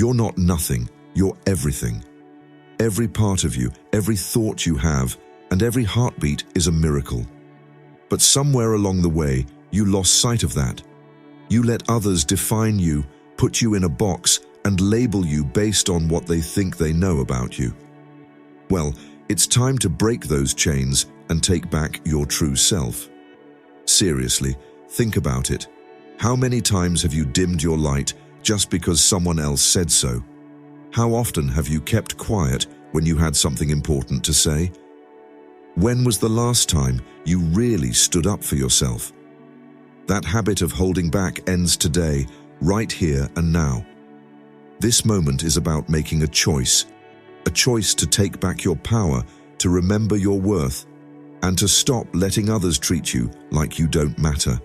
You're not nothing, you're everything. Every part of you, every thought you have, and every heartbeat is a miracle. But somewhere along the way, you lost sight of that. You let others define you, put you in a box, and label you based on what they think they know about you. Well, it's time to break those chains and take back your true self. Seriously, think about it. How many times have you dimmed your light just because someone else said so? How often have you kept quiet when you had something important to say? When was the last time you really stood up for yourself? That habit of holding back ends today, right here and now. This moment is about making a choice to take back your power, to remember your worth, and to stop letting others treat you like you don't matter.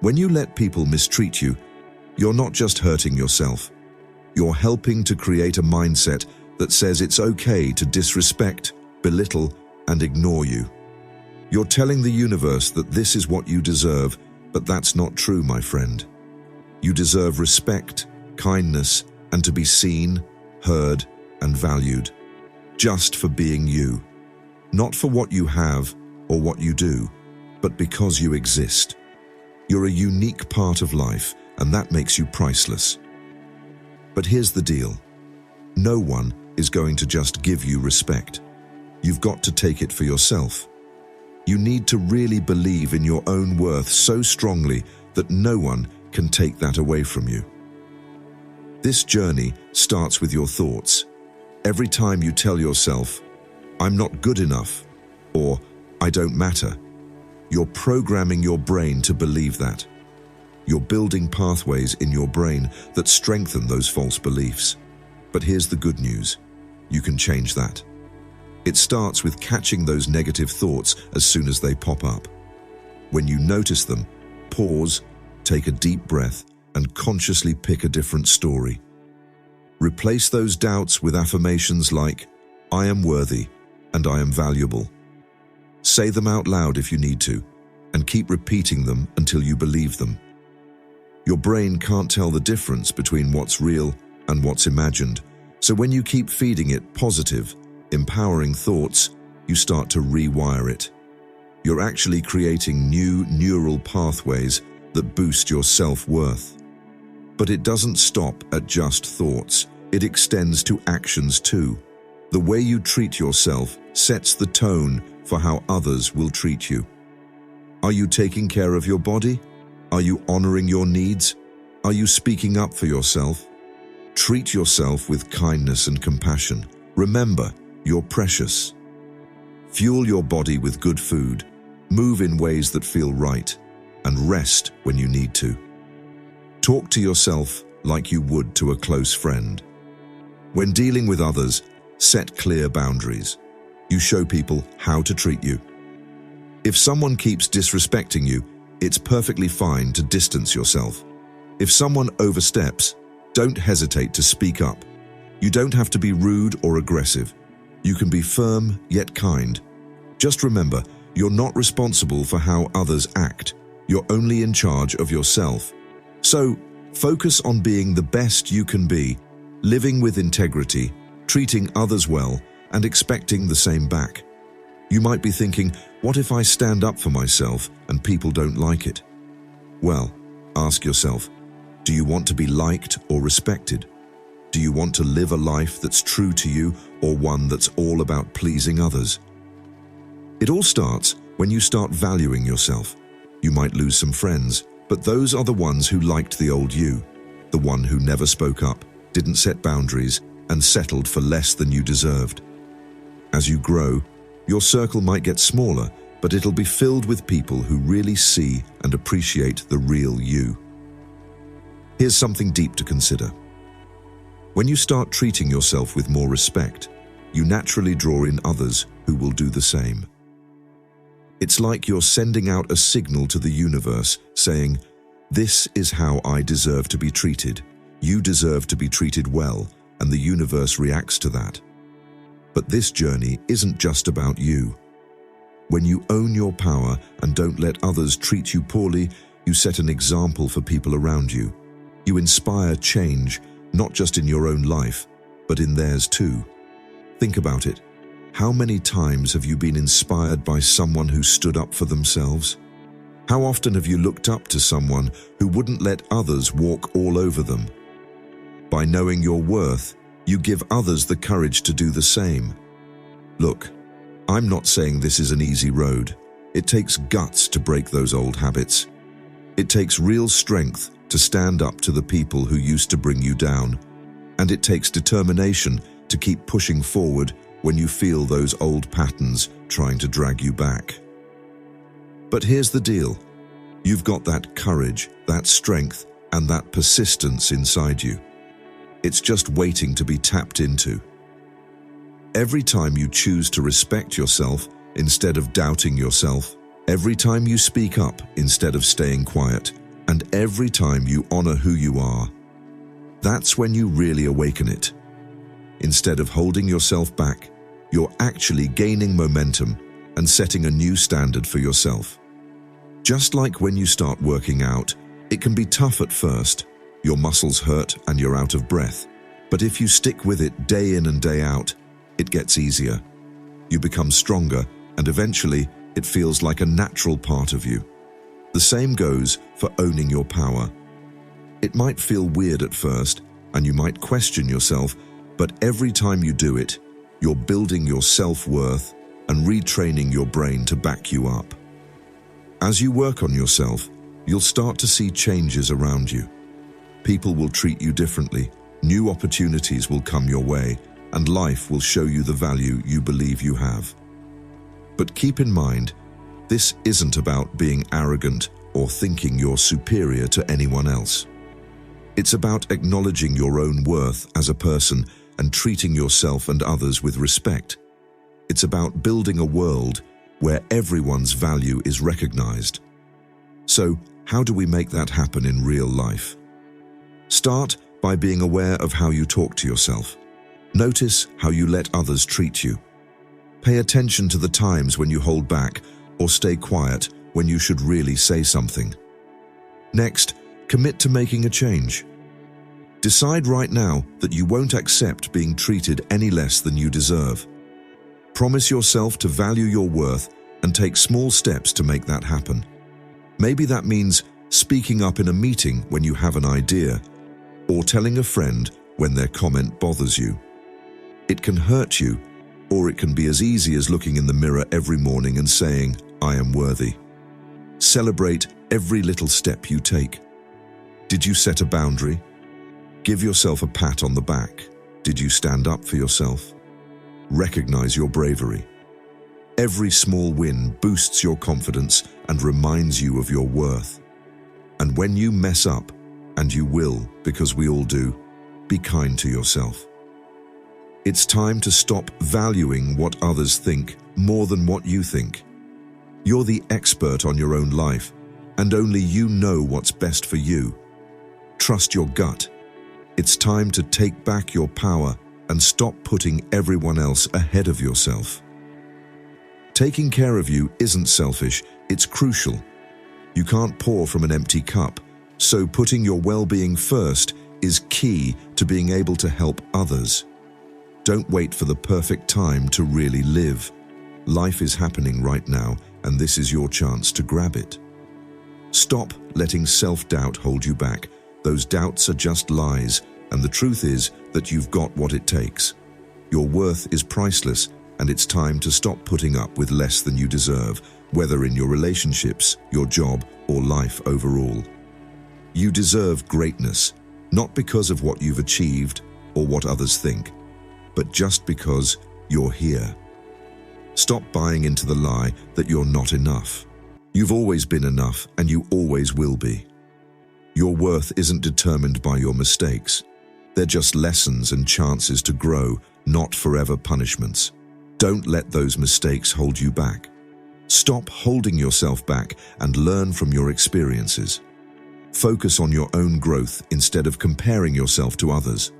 When you let people mistreat you, you're not just hurting yourself. You're helping to create a mindset that says it's okay to disrespect, belittle, and ignore you. You're telling the universe that this is what you deserve, but that's not true, my friend. You deserve respect, kindness, and to be seen, heard, and valued, just for being you. Not for what you have or what you do, but because you exist. You're a unique part of life, and that makes you priceless. But here's the deal. No one is going to just give you respect. You've got to take it for yourself. You need to really believe in your own worth so strongly that no one can take that away from you. This journey starts with your thoughts. Every time you tell yourself, "I'm not good enough," or "I don't matter," you're programming your brain to believe that. You're building pathways in your brain that strengthen those false beliefs. But here's the good news. You can change that. It starts with catching those negative thoughts as soon as they pop up. When you notice them, pause, take a deep breath, and consciously pick a different story. Replace those doubts with affirmations like, "I am worthy," and "I am valuable." Say them out loud if you need to, and keep repeating them until you believe them. Your brain can't tell the difference between what's real and what's imagined, so when you keep feeding it positive, empowering thoughts, you start to rewire it. You're actually creating new neural pathways that boost your self-worth. But it doesn't stop at just thoughts. It extends to actions too. The way you treat yourself sets the tone for how others will treat you. Are you taking care of your body? Are you honoring your needs? Are you speaking up for yourself? Treat yourself with kindness and compassion. Remember, you're precious. Fuel your body with good food, move in ways that feel right, and rest when you need to. Talk to yourself like you would to a close friend. When dealing with others, set clear boundaries. You show people how to treat you. If someone keeps disrespecting you, it's perfectly fine to distance yourself. If someone oversteps, don't hesitate to speak up. You don't have to be rude or aggressive. You can be firm yet kind. Just remember, you're not responsible for how others act. You're only in charge of yourself. So, focus on being the best you can be, living with integrity, treating others well, and expecting the same back. You might be thinking, what if I stand up for myself and people don't like it? Well, ask yourself, do you want to be liked or respected? Do you want to live a life that's true to you or one that's all about pleasing others? It all starts when you start valuing yourself. You might lose some friends, but those are the ones who liked the old you, the one who never spoke up, didn't set boundaries, and settled for less than you deserved. As you grow, your circle might get smaller, but it'll be filled with people who really see and appreciate the real you. Here's something deep to consider. When you start treating yourself with more respect, you naturally draw in others who will do the same. It's like you're sending out a signal to the universe saying, "This is how I deserve to be treated. You deserve to be treated well," and the universe reacts to that. But this journey isn't just about you. When you own your power and don't let others treat you poorly, you set an example for people around you. You inspire change, not just in your own life, but in theirs too. Think about it. How many times have you been inspired by someone who stood up for themselves? How often have you looked up to someone who wouldn't let others walk all over them? By knowing your worth, you give others the courage to do the same. Look, I'm not saying this is an easy road. It takes guts to break those old habits. It takes real strength to stand up to the people who used to bring you down. And it takes determination to keep pushing forward when you feel those old patterns trying to drag you back. But here's the deal. You've got that courage, that strength, and that persistence inside you. It's just waiting to be tapped into. Every time you choose to respect yourself instead of doubting yourself, every time you speak up instead of staying quiet, and every time you honor who you are, that's when you really awaken it. Instead of holding yourself back, you're actually gaining momentum and setting a new standard for yourself. Just like when you start working out, it can be tough at first. Your muscles hurt and you're out of breath. But if you stick with it day in and day out, it gets easier. You become stronger, and eventually it feels like a natural part of you. The same goes for owning your power. It might feel weird at first, and you might question yourself, but every time you do it, you're building your self-worth and retraining your brain to back you up. As you work on yourself, you'll start to see changes around you. People will treat you differently, new opportunities will come your way, and life will show you the value you believe you have. But keep in mind, this isn't about being arrogant or thinking you're superior to anyone else. It's about acknowledging your own worth as a person and treating yourself and others with respect. It's about building a world where everyone's value is recognized. So, how do we make that happen in real life? Start by being aware of how you talk to yourself. Notice how you let others treat you. Pay attention to the times when you hold back or stay quiet when you should really say something. Next, commit to making a change. Decide right now that you won't accept being treated any less than you deserve. Promise yourself to value your worth and take small steps to make that happen. Maybe that means speaking up in a meeting when you have an idea, or telling a friend when their comment bothers you. It can hurt you, or it can be as easy as looking in the mirror every morning and saying, "I am worthy." Celebrate every little step you take. Did you set a boundary? Give yourself a pat on the back. Did you stand up for yourself? Recognize your bravery. Every small win boosts your confidence and reminds you of your worth. And when you mess up, and you will, because we all do, be kind to yourself. It's time to stop valuing what others think more than what you think. You're the expert on your own life, and only you know what's best for you. Trust your gut. It's time to take back your power and stop putting everyone else ahead of yourself. Taking care of you isn't selfish, it's crucial. You can't pour from an empty cup, so putting your well-being first is key to being able to help others. Don't wait for the perfect time to really live. Life is happening right now, and this is your chance to grab it. Stop letting self-doubt hold you back. Those doubts are just lies, and the truth is that you've got what it takes. Your worth is priceless, and it's time to stop putting up with less than you deserve, whether in your relationships, your job, or life overall. You deserve greatness, not because of what you've achieved or what others think, but just because you're here. Stop buying into the lie that you're not enough. You've always been enough, and you always will be. Your worth isn't determined by your mistakes. They're just lessons and chances to grow, not forever punishments. Don't let those mistakes hold you back. Stop holding yourself back and learn from your experiences. Focus on your own growth instead of comparing yourself to others.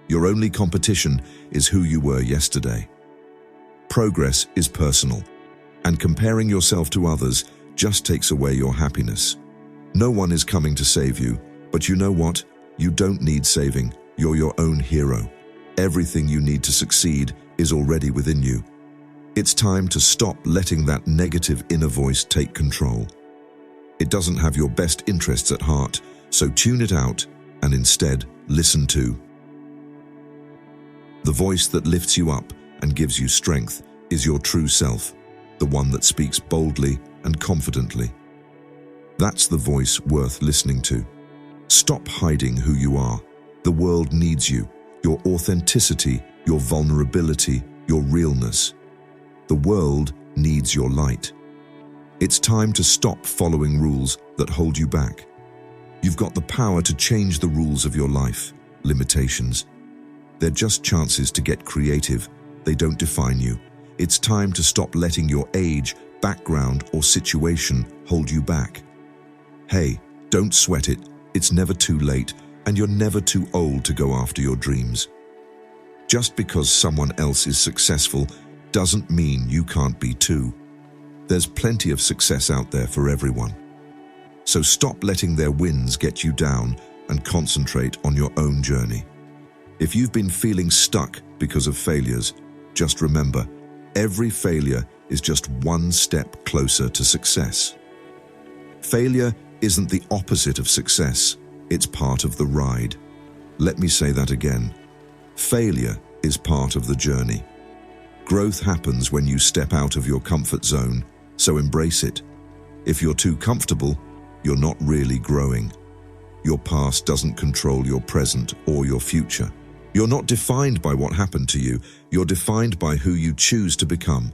Your only competition is who you were yesterday. Progress is personal, and comparing yourself to others just takes away your happiness. No one is coming to save you, but you know what? You don't need saving. You're your own hero. Everything you need to succeed is already within you. It's time to stop letting that negative inner voice take control. It doesn't have your best interests at heart, so tune it out and instead listen to the voice that lifts you up and gives you strength is your true self, the one that speaks boldly and confidently. That's the voice worth listening to. Stop hiding who you are. The world needs you, your authenticity, your vulnerability, your realness. The world needs your light. It's time to stop following rules that hold you back. You've got the power to change the rules of your life. Limitations, they're just chances to get creative. They don't define you. It's time to stop letting your age, background, or situation hold you back. Hey, don't sweat it. It's never too late, and you're never too old to go after your dreams. Just because someone else is successful doesn't mean you can't be too. There's plenty of success out there for everyone. So stop letting their wins get you down and concentrate on your own journey. If you've been feeling stuck because of failures, just remember, every failure is just one step closer to success. Failure isn't the opposite of success, it's part of the ride. Let me say that again. Failure is part of the journey. Growth happens when you step out of your comfort zone, so embrace it. If you're too comfortable, you're not really growing. Your past doesn't control your present or your future. You're not defined by what happened to you, you're defined by who you choose to become.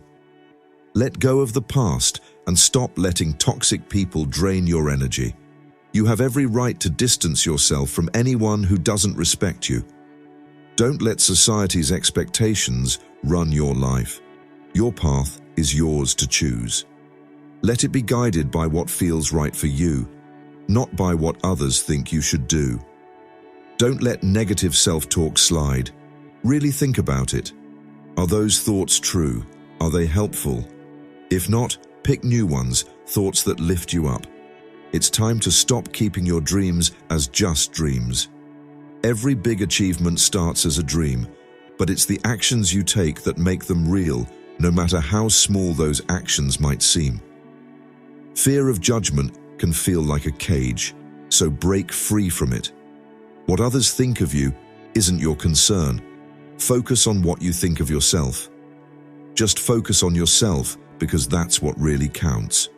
Let go of the past and stop letting toxic people drain your energy. You have every right to distance yourself from anyone who doesn't respect you. Don't let society's expectations run your life. Your path is yours to choose. Let it be guided by what feels right for you, not by what others think you should do. Don't let negative self-talk slide. Really think about it. Are those thoughts true? Are they helpful? If not, pick new ones, thoughts that lift you up. It's time to stop keeping your dreams as just dreams. Every big achievement starts as a dream, but it's the actions you take that make them real, no matter how small those actions might seem. Fear of judgment can feel like a cage, so break free from it. What others think of you isn't your concern. Focus on what you think of yourself. Just focus on yourself because that's what really counts.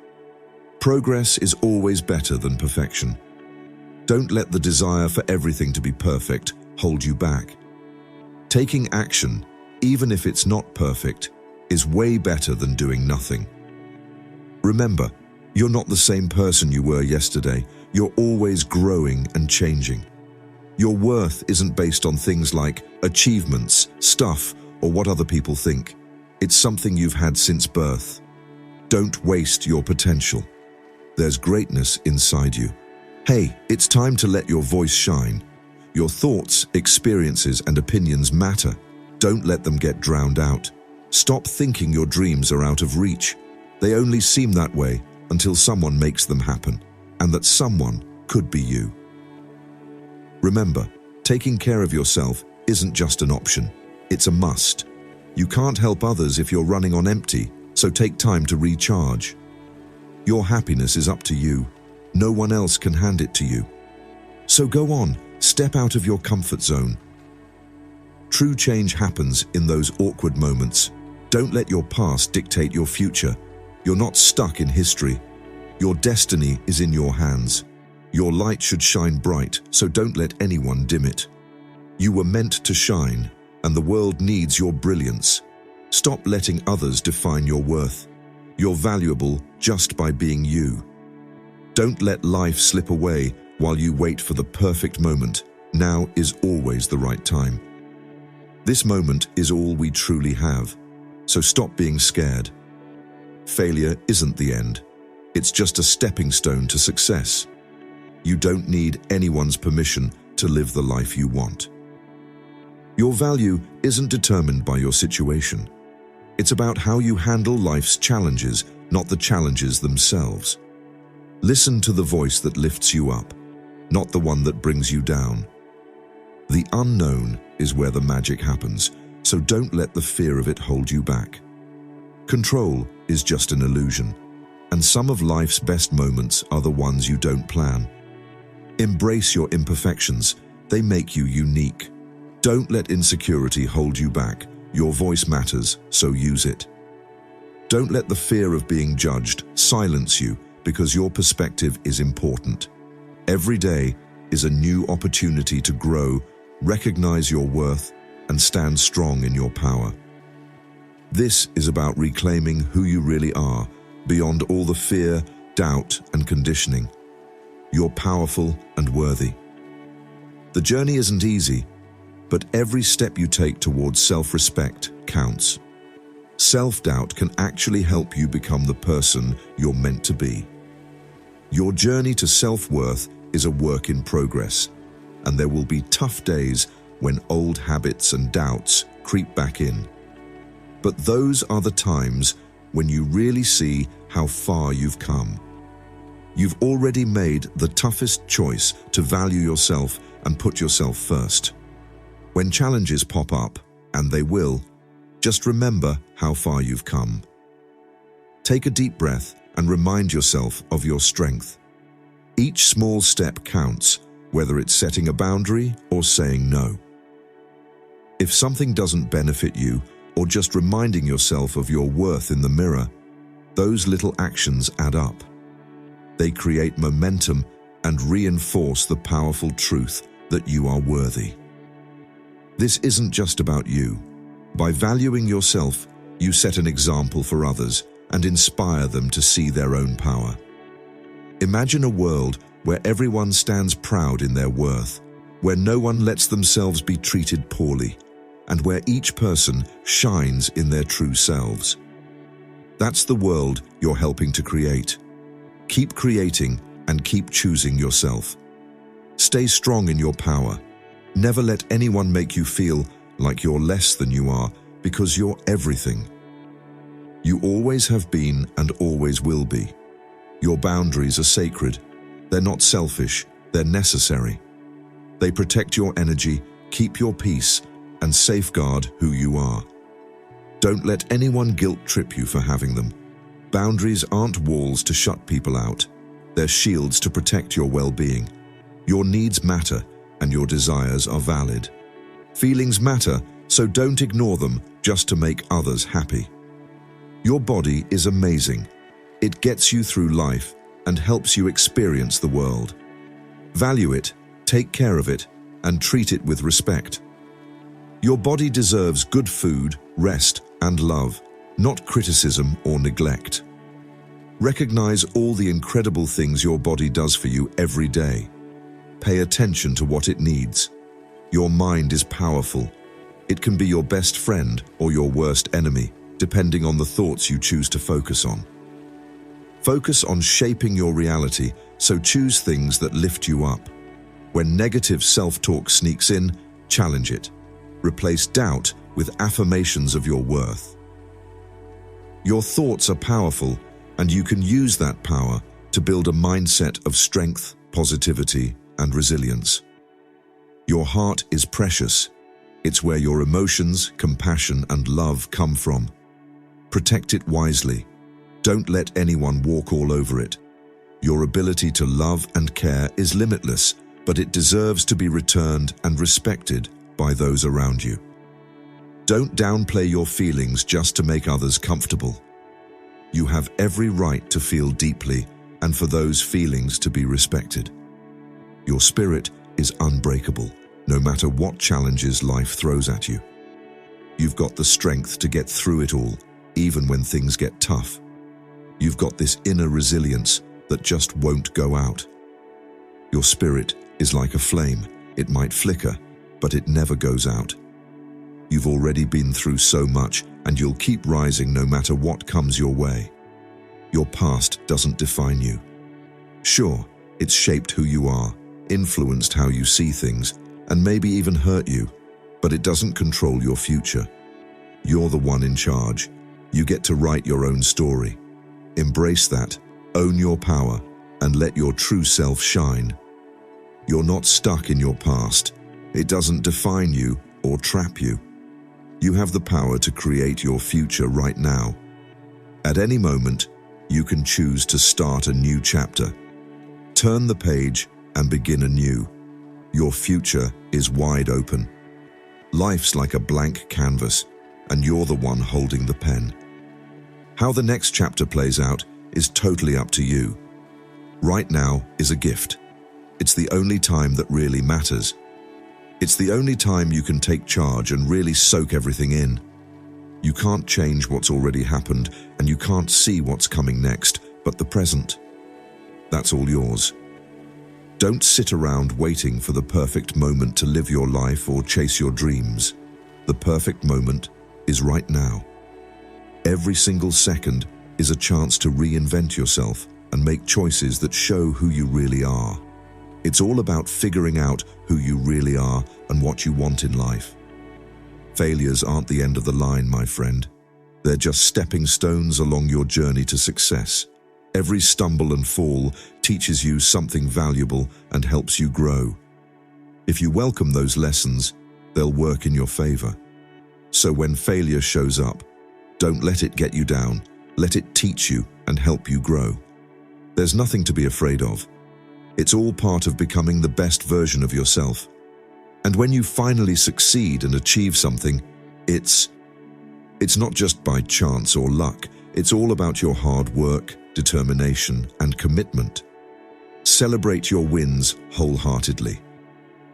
Progress is always better than perfection. Don't let the desire for everything to be perfect hold you back. Taking action, even if it's not perfect, is way better than doing nothing. Remember, you're not the same person you were yesterday. You're always growing and changing. Your worth isn't based on things like achievements, stuff, or what other people think. It's something you've had since birth. Don't waste your potential. There's greatness inside you. Hey, it's time to let your voice shine. Your thoughts, experiences, and opinions matter. Don't let them get drowned out. Stop thinking your dreams are out of reach. They only seem that way until someone makes them happen, and that someone could be you. Remember, taking care of yourself isn't just an option, it's a must. You can't help others if you're running on empty, so take time to recharge. Your happiness is up to you. No one else can hand it to you. So go on, step out of your comfort zone. True change happens in those awkward moments. Don't let your past dictate your future. You're not stuck in history. Your destiny is in your hands. Your light should shine bright, so don't let anyone dim it. You were meant to shine, and the world needs your brilliance. Stop letting others define your worth. You're valuable just by being you. Don't let life slip away while you wait for the perfect moment. Now is always the right time. This moment is all we truly have, so stop being scared. Failure isn't the end. It's just a stepping stone to success. You don't need anyone's permission to live the life you want. Your value isn't determined by your situation. It's about how you handle life's challenges, not the challenges themselves. Listen to the voice that lifts you up, not the one that brings you down. The unknown is where the magic happens, so don't let the fear of it hold you back. Control is just an illusion, and some of life's best moments are the ones you don't plan. Embrace your imperfections. They make you unique. Don't let insecurity hold you back. Your voice matters, so use it. Don't let the fear of being judged silence you, because your perspective is important. Every day is a new opportunity to grow, recognize your worth, and stand strong in your power. This is about reclaiming who you really are, beyond all the fear, doubt, and conditioning. You're powerful and worthy. The journey isn't easy, but every step you take towards self-respect counts. Self-doubt can actually help you become the person you're meant to be. Your journey to self-worth is a work in progress, and there will be tough days when old habits and doubts creep back in. But those are the times when you really see how far you've come. You've already made the toughest choice to value yourself and put yourself first. When challenges pop up, and they will, just remember how far you've come. Take a deep breath and remind yourself of your strength. Each small step counts, whether it's setting a boundary or saying no. If something doesn't benefit you, or just reminding yourself of your worth in the mirror, those little actions add up. They create momentum and reinforce the powerful truth that you are worthy. This isn't just about you. By valuing yourself, you set an example for others and inspire them to see their own power. Imagine a world where everyone stands proud in their worth, where no one lets themselves be treated poorly, and where each person shines in their true selves. That's the world you're helping to create. Keep creating and keep choosing yourself. Stay strong in your power. Never let anyone make you feel like you're less than you are, because you're everything. You always have been and always will be. Your boundaries are sacred. They're not selfish, they're necessary. They protect your energy, keep your peace, and safeguard who you are. Don't let anyone guilt trip you for having them. Boundaries aren't walls to shut people out. They're shields to protect your well-being. Your needs matter, and your desires are valid. Feelings matter, so don't ignore them just to make others happy. Your body is amazing. It gets you through life and helps you experience the world. Value it, take care of it, and treat it with respect. Your body deserves good food, rest, and love, not criticism or neglect. Recognize all the incredible things your body does for you every day. Pay attention to what it needs. Your mind is powerful. It can be your best friend or your worst enemy, depending on the thoughts you choose to focus on. Focus on shaping your reality, so choose things that lift you up. When negative self-talk sneaks in, challenge it. Replace doubt with affirmations of your worth. Your thoughts are powerful, and you can use that power to build a mindset of strength, positivity, and resilience. Your heart is precious. It's where your emotions, compassion, and love come from. Protect it wisely. Don't let anyone walk all over it. Your ability to love and care is limitless, but it deserves to be returned and respected by those around you. Don't downplay your feelings just to make others comfortable. You have every right to feel deeply and for those feelings to be respected. Your spirit is unbreakable, no matter what challenges life throws at you. You've got the strength to get through it all, even when things get tough. You've got this inner resilience that just won't go out. Your spirit is like a flame. It might flicker, but it never goes out. You've already been through so much, and you'll keep rising no matter what comes your way. Your past doesn't define you. Sure, it's shaped who you are, influenced how you see things, and maybe even hurt you, but it doesn't control your future. You're the one in charge. You get to write your own story. Embrace that, own your power, and let your true self shine. You're not stuck in your past. It doesn't define you or trap you. You have the power to create your future right now. At any moment, you can choose to start a new chapter. Turn the page and begin anew. Your future is wide open. Life's like a blank canvas, and you're the one holding the pen. How the next chapter plays out is totally up to you. Right now is a gift. It's the only time that really matters. It's the only time you can take charge and really soak everything in. You can't change what's already happened, and you can't see what's coming next, but the present. That's all yours. Don't sit around waiting for the perfect moment to live your life or chase your dreams. The perfect moment is right now. Every single second is a chance to reinvent yourself and make choices that show who you really are. It's all about figuring out who you really are and what you want in life. Failures aren't the end of the line, my friend. They're just stepping stones along your journey to success. Every stumble and fall teaches you something valuable and helps you grow. If you welcome those lessons, they'll work in your favor. So when failure shows up, don't let it get you down. Let it teach you and help you grow. There's nothing to be afraid of. It's all part of becoming the best version of yourself. And when you finally succeed and achieve something, it's not just by chance or luck. It's all about your hard work, determination, and commitment. Celebrate your wins wholeheartedly.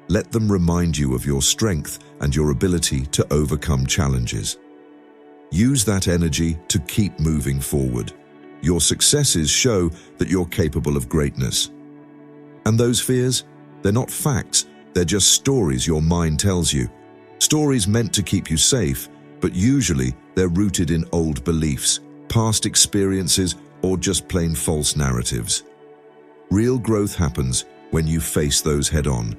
Let them remind you of your strength and your ability to overcome challenges. Use that energy to keep moving forward. Your successes show that you're capable of greatness. And those fears, they're not facts, they're just stories your mind tells you. Stories meant to keep you safe, but usually they're rooted in old beliefs, past experiences, or just plain false narratives. Real growth happens when you face those head-on.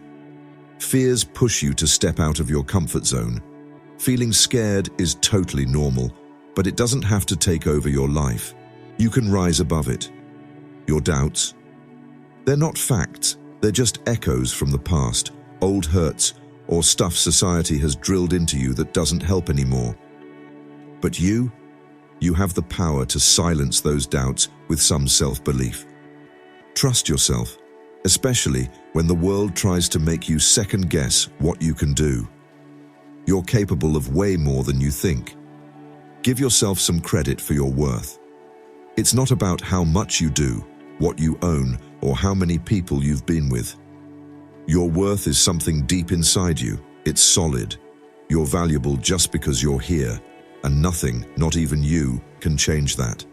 Fears push you to step out of your comfort zone. Feeling scared is totally normal, but it doesn't have to take over your life. You can rise above it. Your doubts? They're not facts, they're just echoes from the past, old hurts, or stuff society has drilled into you that doesn't help anymore. But you have the power to silence those doubts with some self-belief. Trust yourself, especially when the world tries to make you second-guess what you can do. You're capable of way more than you think. Give yourself some credit for your worth. It's not about how much you do, what you own, or how many people you've been with. Your worth is something deep inside you. It's solid. You're valuable just because you're here, and nothing, not even you, can change that.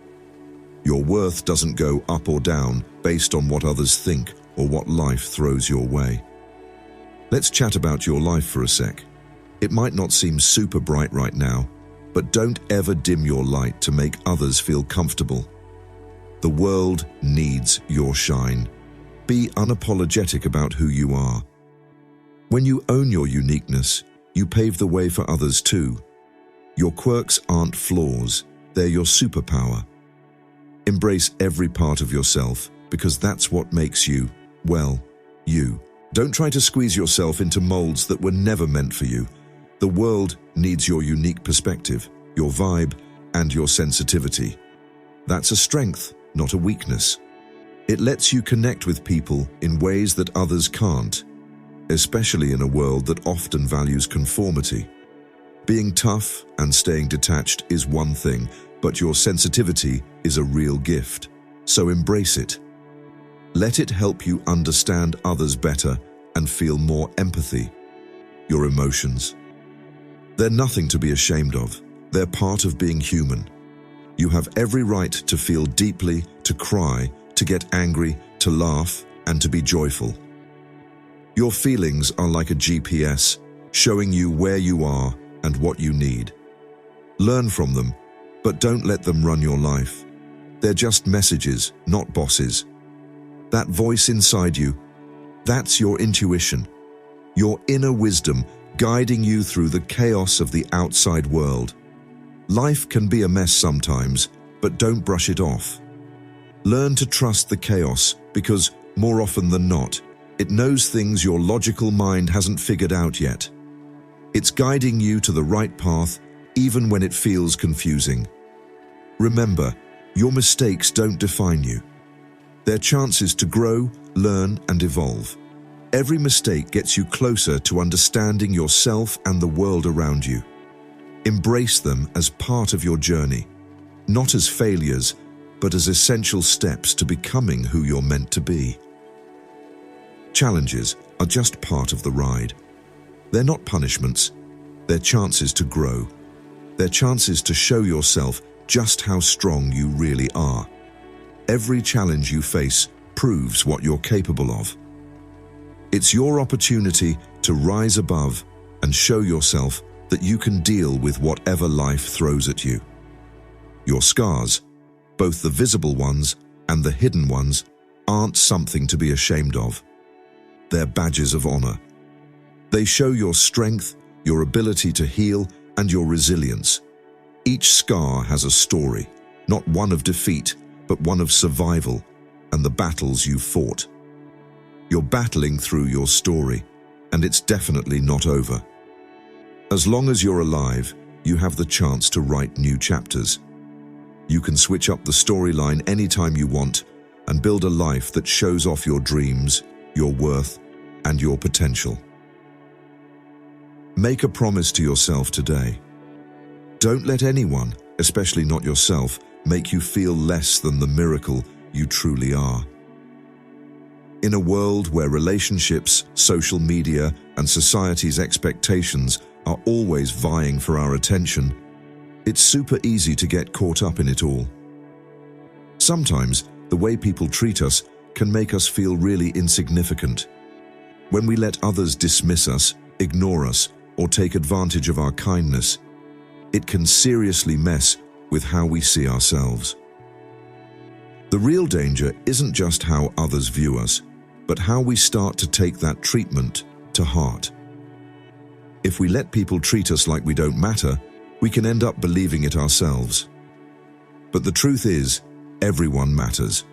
Your worth doesn't go up or down based on what others think or what life throws your way. Let's chat about your life for a sec. It might not seem super bright right now, but don't ever dim your light to make others feel comfortable. The world needs your shine. Be unapologetic about who you are. When you own your uniqueness, you pave the way for others too. Your quirks aren't flaws, they're your superpower. Embrace every part of yourself because that's what makes you, well, you. Don't try to squeeze yourself into molds that were never meant for you. The world needs your unique perspective, your vibe, and your sensitivity. That's a strength, not a weakness. It lets you connect with people in ways that others can't, especially in a world that often values conformity. Being tough and staying detached is one thing, but your sensitivity is a real gift, so embrace it. Let it help you understand others better and feel more empathy. Your emotions. They're nothing to be ashamed of. They're part of being human. You have every right to feel deeply, to cry, to get angry, to laugh, and to be joyful. Your feelings are like a GPS, showing you where you are and what you need. Learn from them, but don't let them run your life. They're just messages, not bosses. That voice inside you, that's your intuition, your inner wisdom guiding you through the chaos of the outside world. Life can be a mess sometimes, but don't brush it off. Learn to trust the chaos because, more often than not, It knows things your logical mind hasn't figured out yet. It's guiding you to the right path, even when it feels confusing. Remember, your mistakes don't define you. They're chances to grow, learn, and evolve. Every mistake gets you closer to understanding yourself and the world around you. Embrace them as part of your journey, not as failures, but as essential steps to becoming who you're meant to be. Challenges are just part of the ride. They're not punishments, they're chances to grow. They're chances to show yourself just how strong you really are. Every challenge you face proves what you're capable of. It's your opportunity to rise above and show yourself that you can deal with whatever life throws at you. Your scars, both the visible ones and the hidden ones, aren't something to be ashamed of. They're badges of honor. They show your strength, your ability to heal, and your resilience. Each scar has a story, not one of defeat, but one of survival and the battles you've fought. You're battling through your story, and it's definitely not over. As long as you're alive, you have the chance to write new chapters. You can switch up the storyline anytime you want and build a life that shows off your dreams, your worth, and your potential. Make a promise to yourself today. Don't let anyone, especially not yourself, make you feel less than the miracle you truly are. In a world where relationships, social media, and society's expectations are always vying for our attention, it's super easy to get caught up in it all. Sometimes, the way people treat us can make us feel really insignificant. When we let others dismiss us, ignore us, or take advantage of our kindness, it can seriously mess with how we see ourselves. The real danger isn't just how others view us, but how we start to take that treatment to heart. If we let people treat us like we don't matter, we can end up believing it ourselves. But the truth is, everyone matters.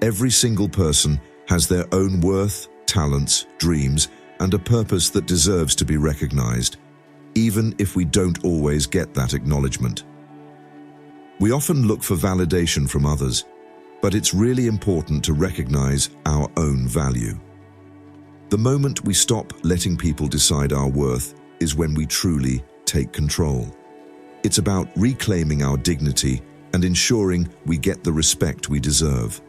Every single person has their own worth, talents, dreams, and a purpose that deserves to be recognized, even if we don't always get that acknowledgement. We often look for validation from others, but it's really important to recognize our own value. The moment we stop letting people decide our worth is when we truly take control. It's about reclaiming our dignity and ensuring we get the respect we deserve.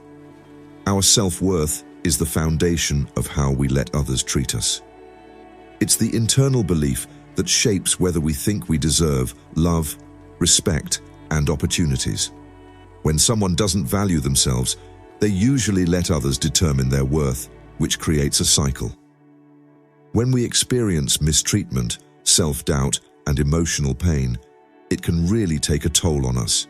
Our self-worth is the foundation of how we let others treat us. It's the internal belief that shapes whether we think we deserve love, respect, and opportunities. When someone doesn't value themselves, they usually let others determine their worth, which creates a cycle. When we experience mistreatment, self-doubt, and emotional pain, it can really take a toll on us.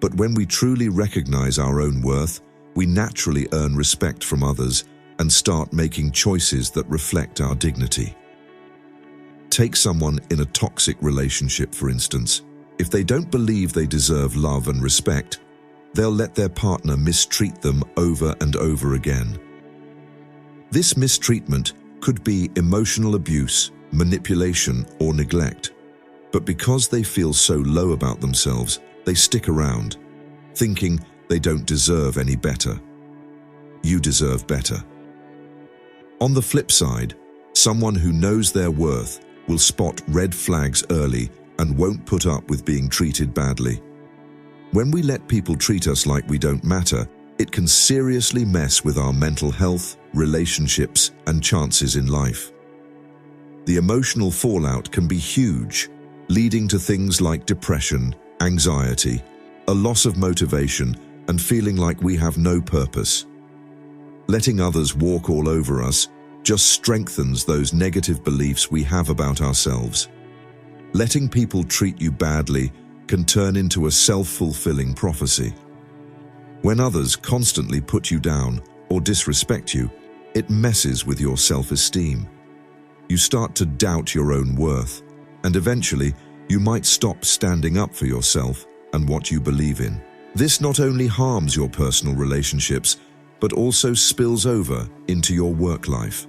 But when we truly recognize our own worth, we naturally earn respect from others and start making choices that reflect our dignity. Take someone in a toxic relationship, for instance. If they don't believe they deserve love and respect, they'll let their partner mistreat them over and over again. This mistreatment could be emotional abuse, manipulation, or neglect. But because they feel so low about themselves, they stick around, thinking they don't deserve any better. You deserve better. On the flip side, someone who knows their worth will spot red flags early and won't put up with being treated badly. When we let people treat us like we don't matter, it can seriously mess with our mental health, relationships, and chances in life. The emotional fallout can be huge, leading to things like depression, anxiety, a loss of motivation, and feeling like we have no purpose. Letting others walk all over us just strengthens those negative beliefs we have about ourselves. Letting people treat you badly can turn into a self-fulfilling prophecy. When others constantly put you down or disrespect you, it messes with your self-esteem. You start to doubt your own worth, and eventually you might stop standing up for yourself and what you believe in. This not only harms your personal relationships, but also spills over into your work life.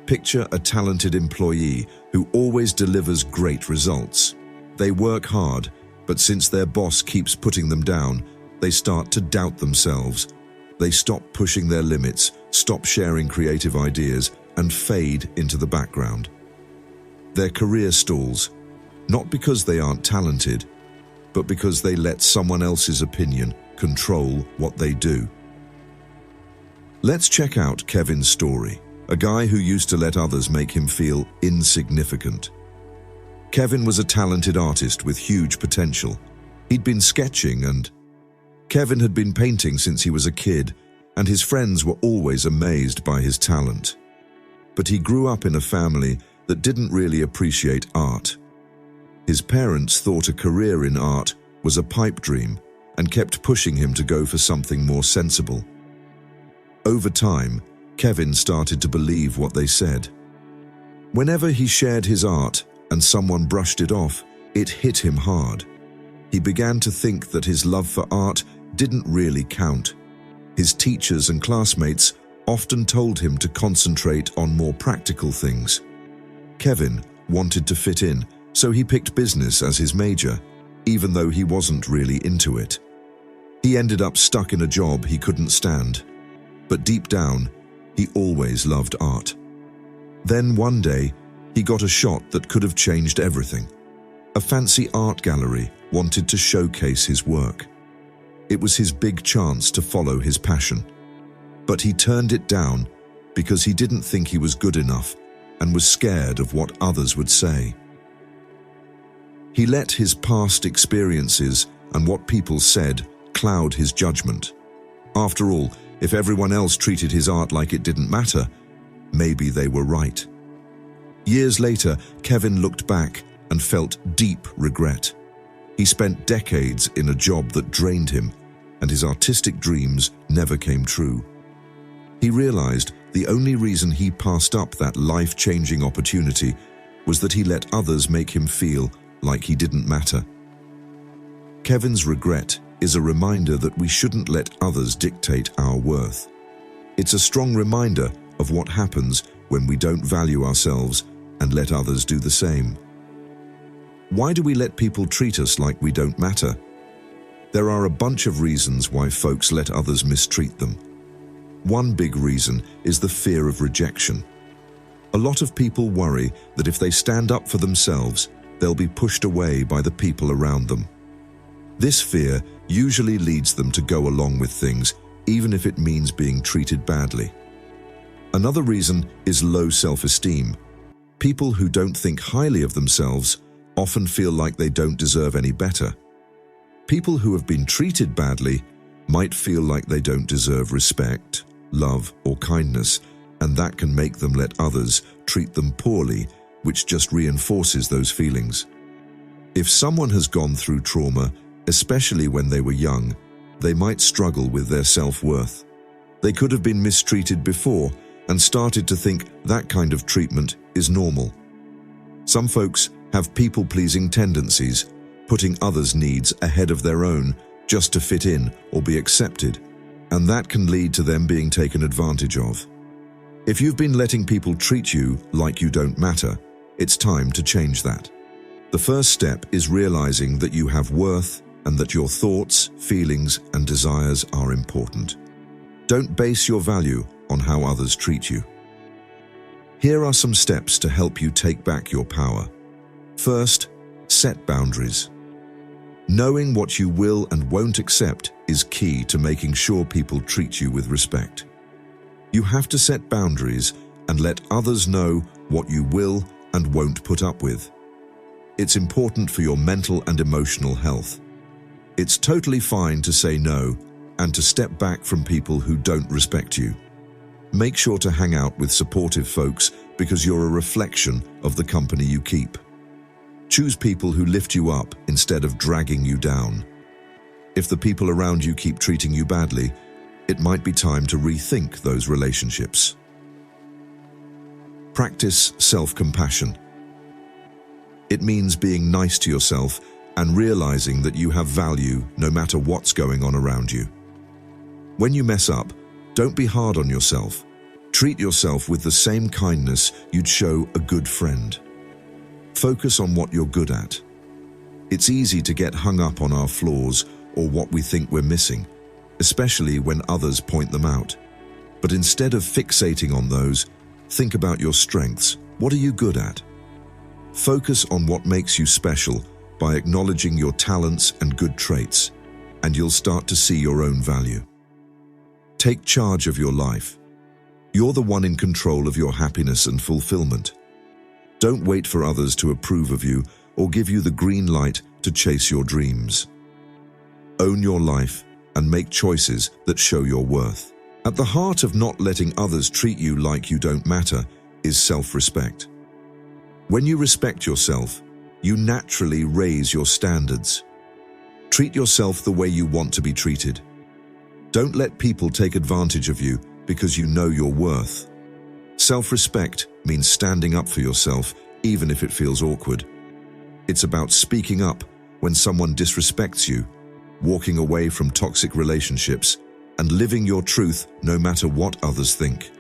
Picture a talented employee who always delivers great results. They work hard, but since their boss keeps putting them down, they start to doubt themselves. They stop pushing their limits, stop sharing creative ideas, and fade into the background. Their career stalls, not because they aren't talented, but because they let someone else's opinion control what they do. Let's check out Kevin's story, a guy who used to let others make him feel insignificant. Kevin was a talented artist with huge potential. He'd been sketching and Kevin had been painting since he was a kid, and his friends were always amazed by his talent. But he grew up in a family that didn't really appreciate art. His parents thought a career in art was a pipe dream and kept pushing him to go for something more sensible. Over time, Kevin started to believe what they said. Whenever he shared his art and someone brushed it off, it hit him hard. He began to think that his love for art didn't really count. His teachers and classmates often told him to concentrate on more practical things. Kevin wanted to fit in, so he picked business as his major, even though he wasn't really into it. He ended up stuck in a job he couldn't stand. But deep down, he always loved art. Then one day, he got a shot that could have changed everything. A fancy art gallery wanted to showcase his work. It was his big chance to follow his passion. But he turned it down because he didn't think he was good enough and was scared of what others would say. He let his past experiences and what people said cloud his judgment. After all, if everyone else treated his art like it didn't matter, maybe they were right. Years later, Kevin looked back and felt deep regret. He spent decades in a job that drained him, and his artistic dreams never came true. He realized the only reason he passed up that life-changing opportunity was that he let others make him feel like he didn't matter. Kevin's regret is a reminder that we shouldn't let others dictate our worth. It's a strong reminder of what happens when we don't value ourselves and let others do the same. Why do we let people treat us like we don't matter? There are a bunch of reasons why folks let others mistreat them. One big reason is the fear of rejection. A lot of people worry that if they stand up for themselves, they'll be pushed away by the people around them. This fear usually leads them to go along with things, even if it means being treated badly. Another reason is low self-esteem. People who don't think highly of themselves often feel like they don't deserve any better. People who have been treated badly might feel like they don't deserve respect, love, or kindness, and that can make them let others treat them poorly, which just reinforces those feelings. If someone has gone through trauma, especially when they were young, they might struggle with their self-worth. They could have been mistreated before and started to think that kind of treatment is normal. Some folks have people-pleasing tendencies, putting others' needs ahead of their own just to fit in or be accepted, and that can lead to them being taken advantage of. If you've been letting people treat you like you don't matter, it's time to change that. The first step is realizing that you have worth and that your thoughts, feelings, and desires are important. Don't base your value on how others treat you. Here are some steps to help you take back your power. First, set boundaries. Knowing what you will and won't accept is key to making sure people treat you with respect. You have to set boundaries and let others know what you will and won't put up with. It's important for your mental and emotional health. It's totally fine to say no and to step back from people who don't respect you. Make sure to hang out with supportive folks because you're a reflection of the company you keep. Choose people who lift you up instead of dragging you down. If the people around you keep treating you badly, it might be time to rethink those relationships. Practice self-compassion. It means being nice to yourself and realizing that you have value no matter what's going on around you. When you mess up, Don't be hard on yourself. Treat yourself with the same kindness you'd show a good friend. Focus on what you're good at. It's easy to get hung up on our flaws or what we think we're missing, especially when others point them out. But instead of fixating on those, think about your strengths. What are you good at? Focus on what makes you special by acknowledging your talents and good traits, and you'll start to see your own value. Take charge of your life. You're the one in control of your happiness and fulfillment. Don't wait for others to approve of you or give you the green light to chase your dreams. Own your life and make choices that show your worth. At the heart of not letting others treat you like you don't matter is self-respect. When you respect yourself, you naturally raise your standards. Treat yourself the way you want to be treated. Don't let people take advantage of you because you know your worth. Self-respect means standing up for yourself even if it feels awkward. It's about speaking up when someone disrespects you, walking away from toxic relationships, and living your truth no matter what others think.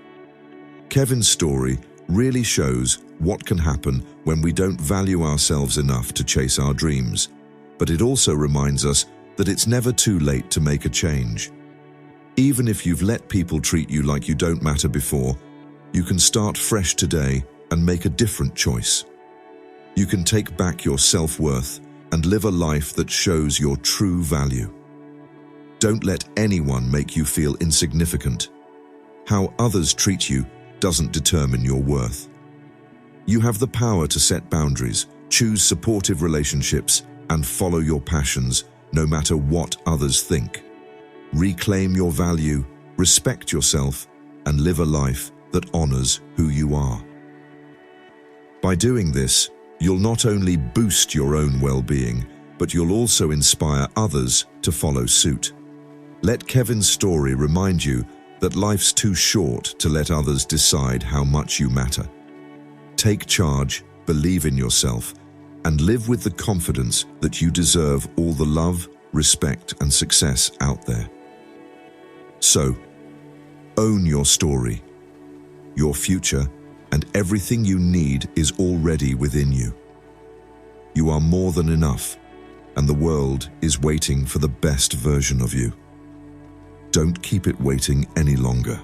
Kevin's story really shows what can happen when we don't value ourselves enough to chase our dreams, but it also reminds us that it's never too late to make a change. Even if you've let people treat you like you don't matter before, you can start fresh today and make a different choice. You can take back your self-worth and live a life that shows your true value. Don't let anyone make you feel insignificant. How others treat you doesn't determine your worth. You have the power to set boundaries, choose supportive relationships, and follow your passions, no matter what others think. Reclaim your value, respect yourself, and live a life that honors who you are. By doing this, you'll not only boost your own well-being, but you'll also inspire others to follow suit. Let Kevin's story remind you that life's too short to let others decide how much you matter. Take charge, believe in yourself, and live with the confidence that you deserve all the love, respect, and success out there. So, own your story. Your future and everything you need is already within you. You are more than enough, and the world is waiting for the best version of you. Don't keep it waiting any longer.